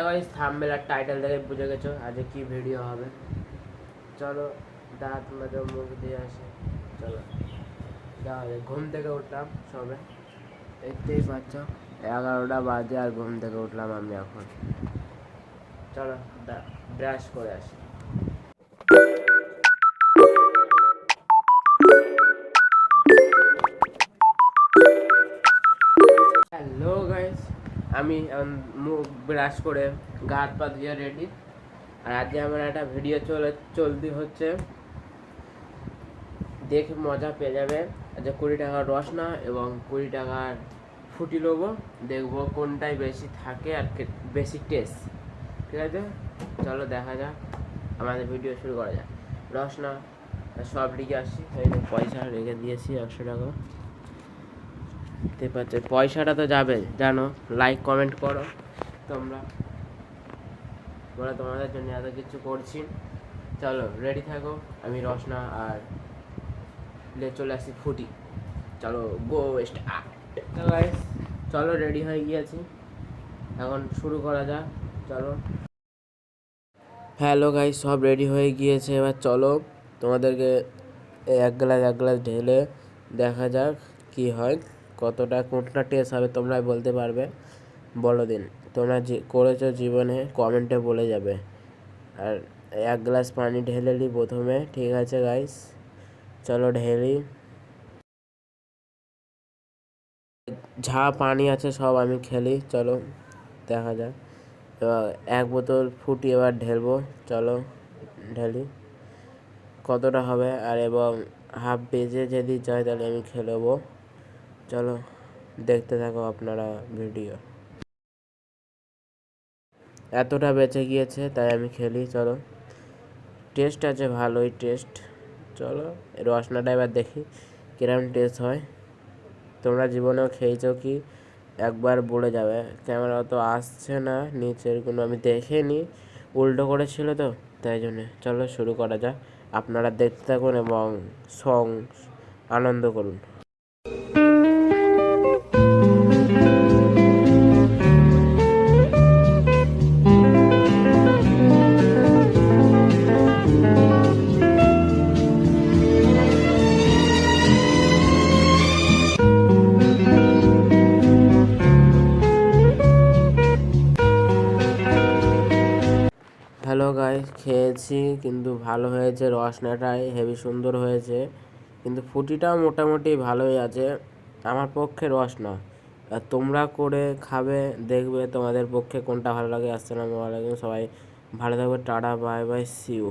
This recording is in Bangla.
গাইস থাম্বনেল আর টাইটেল দেখে বুঝে গেছো আজকে কি ভিডিও হবে। চলো দাঁত মেজে মুখ দিয়ে আসে। চলো ঘুম থেকে উঠলাম সবে, দেখতেই পাচ্ছ 11টা বাজে আর ঘুম থেকে উঠলাম আমি এখন। চলো ব্রাশ করে আসি। হ্যালো গাইস, আমি মুখ ব্রাশ করে গা হাত পা ধুয়ে রেডি। আর আজকে আমার একটা ভিডিও চলতি হচ্ছে, দেখে মজা পেয়ে যাবে। আচ্ছা 20 টাকার রসনা এবং 20 টাকার ফুটি নেবো, দেখবো কোনটাই বেশি থাকে আর বেশি টেস্ট। ঠিক আছে, চলো দেখা যাক, আমাদের ভিডিও শুরু করা যাক। রসনা সব রেখে আসছি, পয়সা রেখে দিয়েছি 100 টাকা। দেখতে পাচ্ছ পয়সাটা তো যাবে জানো, লাইক কমেন্ট করো তোমরা, বলে তোমাদের জন্য এত কিছু করছি। চলো রেডি থাকো, আমি রসনা আর চলে আসছি ফুটি। চলো গো স্টার্ট। চলো রেডি হয়ে গিয়েছি, এখন শুরু করা যাক। চলো হ্যালো গাইস, সব রেডি হয়ে গিয়েছে, এবার চলো তোমাদেরকে এক গ্লাস ঢেলে দেখা যাক কি হয়, কতটা কোনটা টেস্ট হবে তোমরাই বলতে পারবে। বলো দিন, তোমরা যে করেছো জীবনে কমেন্টে বলে যাবে। আর 1 গ্লাস পানি ঢেলে নিই প্রথমে, ঠিক আছে গাইস, চলো ঢেলি। যা পানি আছে সব আমি খেলি, চলো দেখা যাক। এবার 1 বোতল ফুটি এবার ঢেলবো, চলো ঢেলি কতটা হবে। আর এবং হাফ বেজে যদি যায় তাহলে আমি খেয়ে নেবো। চলো দেখতে থাকো আপনারা ভিডিও। এতটা বেঁচে গিয়েছে তাই আমি খেলি। চলো টেস্ট আছে, ভালোই টেস্ট। চলো রসনাটা এবার দেখি কিরম টেস্ট হয়। তোমরা জীবনেও খেয়েছো কি একবার বলে যাবে। ক্যামেরা তো আসছে না নিচের কোনো, আমি দেখিনি, উল্টো করেছিল তো তাই জন্যে। চলো শুরু করা যাক, আপনারা দেখতে থাকুন এবং আনন্দ করুন। হ্যালো গাইস, খেয়েছি কিন্তু ভালো হয়েছে, রসনাটাই হেভি সুন্দর হয়েছে, কিন্তু ফুটিটাও মোটামুটি ভালোই আছে। আমার পক্ষে রসনা, আর তোমরা করে খাবে দেখবে তোমাদের পক্ষে কোনটা ভালো লাগে। আসসালামু আলাইকুম, সবাই ভালো থাকবে, tata bye bye, see you.